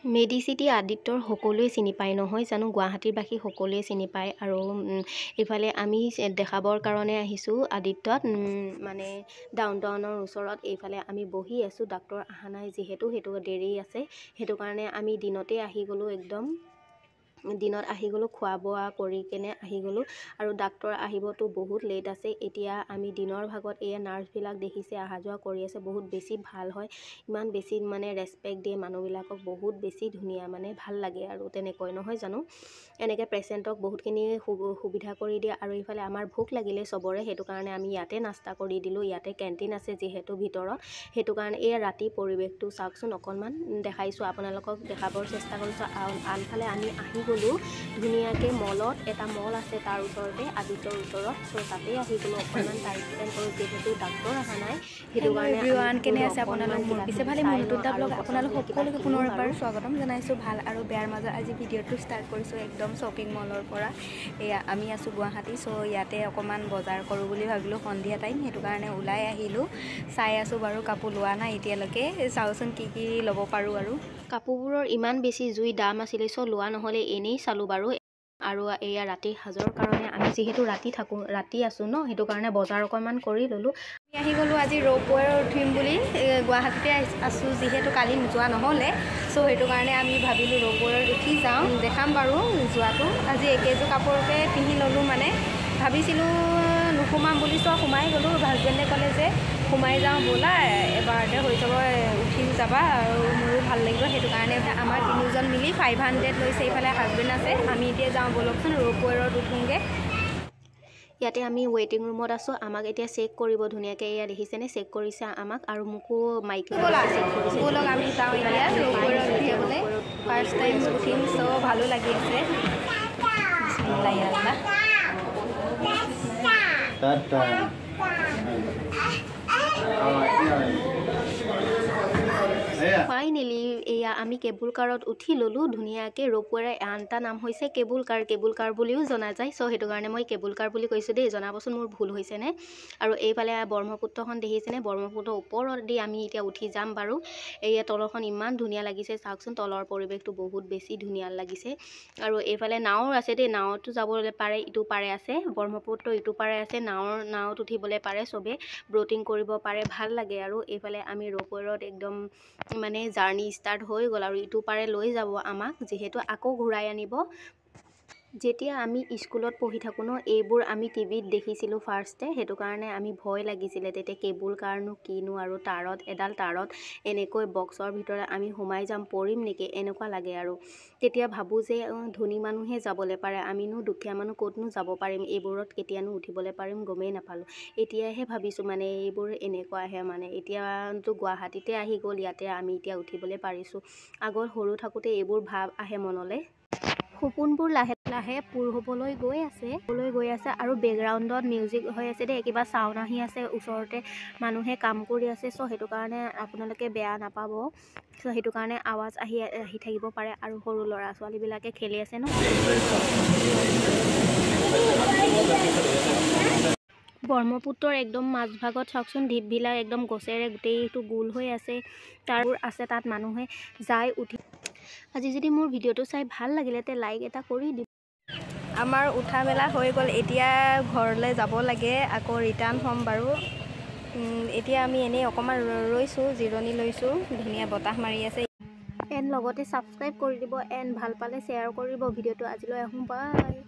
Medicity আদিত্যৰ সকলোৱে চিনি পায় নহয় জানো, গুৱাহাটীৰ বাসী সকলোৱে চিনি পায়। আৰু ইফালে আমি দেখাবৰ কাৰণে আহিছোঁ আদিত্যত, মানে ডাউন টাউনৰ ওচৰত। এইফালে আমি বহি আছোঁ, ডাক্তৰ অহা নাই যিহেতু, সেইটো দেৰি আছে, সেইটো কাৰণে আমি দিনতে আহি গ'লোঁ। দিনত আহি গ'লোঁ, খোৱা বোৱা কৰি কেনে আহি গ'লোঁ। আৰু ডাক্তৰ আহিবতো বহুত লেট আছে। এতিয়া আমি দিনৰ ভাগত এয়া নাৰ্ছবিলাক দেখিছে অহা যোৱা কৰি আছে, বহুত বেছি ভাল হয়, ইমান বেছি মানে ৰেচপেক্ট দিয়ে মানুহবিলাকক, বহুত বেছি ধুনীয়া, মানে ভাল লাগে আৰু তেনেকৈ নহয় জানো। এনেকৈ পেচেণ্টক বহুতখিনি সুবিধা কৰি দিয়ে। আৰু ইফালে আমাৰ ভোক লাগিলে চবৰে, সেইটো কাৰণে আমি ইয়াতে নাস্তা কৰি দিলোঁ। ইয়াতে কেণ্টিন আছে যিহেতু ভিতৰত, সেইটো কাৰণে এই ৰাতিৰ পৰিৱেশটো চাওকচোন, অকণমান দেখাইছোঁ আপোনালোকক, দেখাবৰ চেষ্টা কৰিছোঁ। আনফালে আমি আহি গ'লোঁ ধুনীয়াকৈ মলত, এটা মল আছে তাৰ ওচৰতে, আদিত্যৰ ওচৰত। চ' তাতে আহি গ'লোঁ, অকণমান টাইম স্পেণ্ড কৰোঁ যিহেতু ডাক্তৰ অহা নাই, সেইটো কাৰণে। কেনে আছে আপোনালোক? মোৰ পিছে ভালে, মোৰ নতুন এটা ব্লগ আপোনালোক সকলোকে পুনৰ এবাৰ স্বাগতম জনাইছোঁ। ভাল আৰু বেয়াৰ মাজত আজি ভিডিঅ'টো ষ্টাৰ্ট কৰিছোঁ একদম শ্বপিং মলৰ পৰা। এয়া আমি আছোঁ গুৱাহাটী, চ' ইয়াতে অকণমান বজাৰ কৰোঁ বুলি ভাবিলোঁ, সন্ধিয়া টাইম, সেইটো কাৰণে ওলাই আহিলোঁ। চাই আছোঁ বাৰু, কাপোৰ লোৱা নাই এতিয়ালৈকে, চাওঁচোন কি ল'ব পাৰোঁ। আৰু কাপোৰবোৰৰ ইমান বেছি দাম আছিলে, চ' লোৱা নহ'লে এনেই চালোঁ বাৰু। আৰু এয়া ৰাতিৰ সাজৰ কাৰণে আমি যিহেতু ৰাতি আছোঁ ন, সেইটো কাৰণে বজাৰ অকণমান কৰি ল'লোঁ। আহি গ'লোঁ আজি ৰ'পৱে উঠিম বুলি, গুৱাহাটীতে আছোঁ যিহেতু, কালি যোৱা নহ'লে, চ' সেইটো কাৰণে আমি ভাবিলোঁ ৰ'পৱেত উঠি যাওঁ, দেখাম বাৰু যোৱাটো। আজি একেযোৰ কাপোৰকে পিন্ধি ল'লোঁ, মানে ভাবিছিলোঁ নোসোমাম বুলি, চ' সোমাই গ'লোঁ। হাজবেণ্ডে ক'লে যে সোমাই যাওঁ ব'লা, এবাৰতে হৈ যাব, উঠিও যাবা আৰু মোৰো ভাল লাগিব, সেইটো কাৰণে আমাৰ তিনিওজন মিলি 500 লৈছে। এইফালে হাজবেণ্ড আছে, আমি এতিয়া যাওঁ ব'লকচোন ৰ'পৱেত উঠোঁগৈ। ইয়াতে আমি ৱেইটিং ৰুমত আছোঁ, আমাক এতিয়া চেক কৰিব ধুনীয়াকৈ। এয়া দেখিছেনে, চেক কৰিছে আমাক, আৰু মোকো মাইকী চেক কৰিছে। ব'লক আমি যাওঁ এতিয়া ৰ'পৱেত উঠিবলৈ, ফাৰ্ষ্ট টাইম উঠিম, চ' ভালো লাগি আছে। ফাইনেলি এয়া আমি কেবুল কাৰত উঠি ল'লোঁ ধুনীয়াকৈ। ৰ'পৱেৰ আন এটা নাম হৈছে কেবুল কাৰ বুলিও জনা যায়, চ' সেইটো কাৰণে মই কেবুল কাৰ বুলি কৈছোঁ দেই, জনাবচোন মোৰ ভুল হৈছেনে। আৰু এইফালে ব্ৰহ্মপুত্ৰখন দেখিছেনে, ব্ৰহ্মপুত্ৰৰ ওপৰত দি আমি এতিয়া উঠি যাম বাৰু। এয়া তলখন ইমান ধুনীয়া লাগিছে, চাওকচোন তলৰ পৰিৱেশটো বহুত বেছি ধুনীয়া লাগিছে। আৰু এইফালে নাও আছে দেই, নাৱতো যাবলৈ পাৰে, ইটো পাৰে আছে, ব্ৰহ্মপুত্ৰ ইটো পাৰে আছে, নাৱত উঠিবলৈ পাৰে, চবেই ব'টিং কৰিব পাৰে, ভাল লাগে। আৰু এইফালে আমি ৰ'পৱেত একদম মানে জাৰ্ণি ষ্টাৰ্ট হৈ গ'ল, আৰু ইটো পাৰে লৈ যাব আমাক, যিহেতু আকৌ ঘূৰাই আনিব। যেতিয়া আমি স্কুলত পঢ়ি থাকোঁ ন, এইবোৰ আমি টিভিত দেখিছিলোঁ ফাৰ্ষ্টে, সেইটো কাৰণে আমি ভয় লাগিছিলে তেতিয়া, কেবুল কাৰনো কিনো, আৰু এডাল তাঁৰত এনেকৈ বক্সৰ ভিতৰত আমি সোমাই যাম, পৰিম নেকি এনেকুৱা লাগে। আৰু তেতিয়া ভাবোঁ যে ধনী মানুহে যাবলৈ পাৰে, আমিনো দুখীয়া মানুহ ক'তনো যাব পাৰিম, এইবোৰত কেতিয়ানো উঠিবলৈ পাৰিম, গমেই নাপালোঁ। এতিয়াহে ভাবিছোঁ মানে এইবোৰ এনেকুৱাহে, মানে এতিয়াতো গুৱাহাটীতে আহি গ'ল, ইয়াতে আমি এতিয়া উঠিবলৈ পাৰিছোঁ। আগত সৰু থাকোঁতে এইবোৰ ভাৱ আহে মনলৈ। সপোনবোৰ লাহে লাহে পূৰ হ'বলৈ গৈ আছে, আৰু বেকগ্ৰাউণ্ডত মিউজিক হৈ আছে দেই, কিবা চাউণ্ড আহি আছে, ওচৰতে মানুহে কাম কৰি আছে, চ' সেইটো কাৰণে আপোনালোকে বেয়া নাপাব। চ' সেইটো কাৰণে আৱাজ আহি থাকিব পাৰে, আৰু সৰু ল'ৰা ছোৱালীবিলাকে খেলি আছে ন। ব্ৰহ্মপুত্ৰৰ একদম মাজভাগত চাওকচোন, ঢিপবিলাক একদম গছেৰে গোটেইটো গোল হৈ আছে, তাৰবোৰ আছে, তাত মানুহে যায় উঠি। আজি যদি মোৰ ভিডিঅ'টো চাই ভাল লাগিলে তে লাইক এটা কৰি দিব। আমাৰ উঠা মেলা হৈ গ'ল, এতিয়া ঘৰলৈ যাব লাগে, আকৌ ৰিটাৰ্ণ হ'ম বাৰু। এতিয়া আমি এনেই অকণমান ৰৈছোঁ, জিৰণি লৈছোঁ, ধুনীয়া বতাহ মাৰি আছে। লগতে ছাবস্ক্ৰাইব কৰি দিব, ভাল পালে শ্বেয়াৰ কৰিব ভিডিঅ'টো। আজিলৈ আহোঁ, বাই।